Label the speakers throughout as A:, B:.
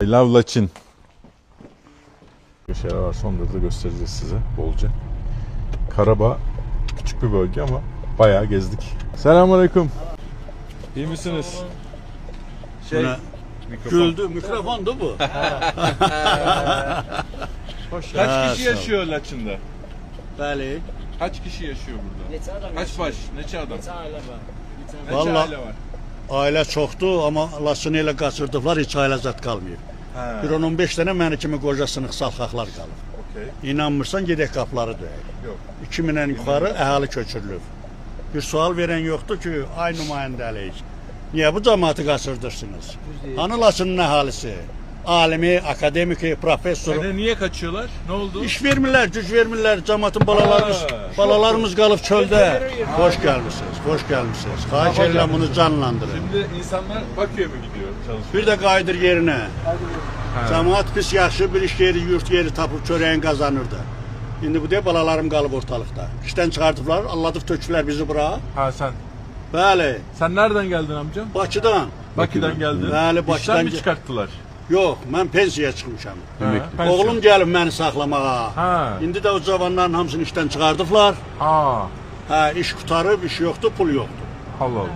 A: Love Laçin. Bir şeyler var, sonunda da göstereceğiz size bolca. Karabağ küçük bir bölge ama bayağı gezdik. Selamünaleyküm. İyi misiniz?
B: Güldü, mikrofondu bu.
A: Kaç kişi yaşıyor Laçin'de?
B: Bəli.
A: Kaç kişi yaşıyor burada?
C: Neçə adam
A: Kaç
C: yaşayır?
A: baş? Neçə adam?
C: Neçə ailə var? Neçə
A: Neçə
B: Vallahi-
A: aile var?
B: Ailə çoxdur, amma Laçını elə qaçırdıblar, heç ailə zət qalmayıb.
A: Ha,
B: Bir 10-15 dənə məni kimi qoca sınıq salxaqlar qalıb.
A: okey.
B: İnanmırsan, gedək qapıları döyək.
A: Yok.
B: 2000-dən yuxarı əhali köçürülüb. Bir sual verən yoxdur ki, ay nümayəndəlik. Niyə bu cəmaatı qaçırdırsınız? Hani Laçının əhalisi? Alimi, akademiki, professoru.
A: Niye kaçıyorlar? Ne oldu?
B: İş vermirlər, güc vermirlər. Cəmaatın balalarımız,
A: Ha,
B: balalarımız qalıb çöldə. Hoş gəlmisiniz, hoş gəlmisiniz. Xahiş
A: Hoş
B: edirəm
A: gəlmisiniz.
B: bunu canlandırın.
A: Şimdi insanlar Bakü'ye mi gidiyor çalışmaya?
B: Bir də qayıdır yerinə.
A: Ha.
B: Cəmaat pis yaxşı bir iş yeri, yurt yeri tapıb çörəyin qazanırdı. İndi bu deyə balalarım qalıb ortalıqda. İşdən çıxardıblar, alladıb töküblər bizi bura.
A: Ha sen.
B: Bəli,
A: Sen nereden geldin amcam?
B: Bakıdan.
A: Bakü'den geldin.
B: Bəli,
A: İşten
B: Bakıdan
A: mi çıkarttılar?
B: Yox, mən pensiyaya çıxmışam.
A: Pensiyon.
B: Oğlum gəlib məni saxlamağa.
A: Ha.
B: İndi də o cavanların hamısını işdən çıxardıblar.
A: Ha.
B: Hə, iş qutarıb, iş yoxdur, pul yoxdur.
A: Allah Allah.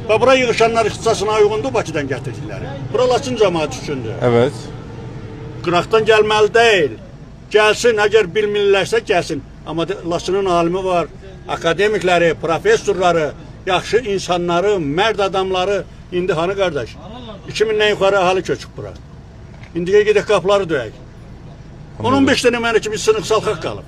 B: Və bura yığışanlar ixtisasına uyğundur, Bakıdan gətirdilər. Bura Laçın cəmaəti üçündür.
A: Evet.
B: Qıraqdan gəlməli deyil. Gəlsin, əgər bilmirlərsə gəlsin. Amma Laçının alimi var, akademikləri, professorları, yaxşı insanları, mərd adamları. İndi hanı qardaş? 2000-dən yuxarı əhali köçüb bura. İndiyə gedək qapıları döyək. 10-15 dənə məni kimi sınıq salxaq qalıb.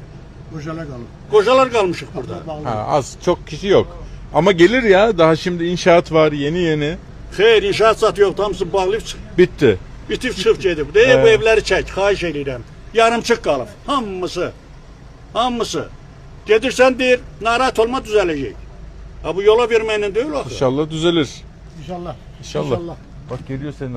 D: Qocalar qalıb.
B: Qocalar qalmışıq burada.
A: Ha, az çok kişi yok. Ama gelir ya, daha şimdi inşaat var yeni.
B: Xeyr, inşaat satı yoxdur, hamısı bağlayıb
A: Bitti.
B: bitib çıxıb gedib. Deyə bu evləri çək, xahiş edirəm. Yarımçıq qalıb, hamısı. Hamısı. Gedirsən deyir, narahat olma düzələcək. Ha bu yola verməklə deyil axı.
A: İnşallah düzelir.
D: İnşallah.
A: İnşallah. Bak geliyor senin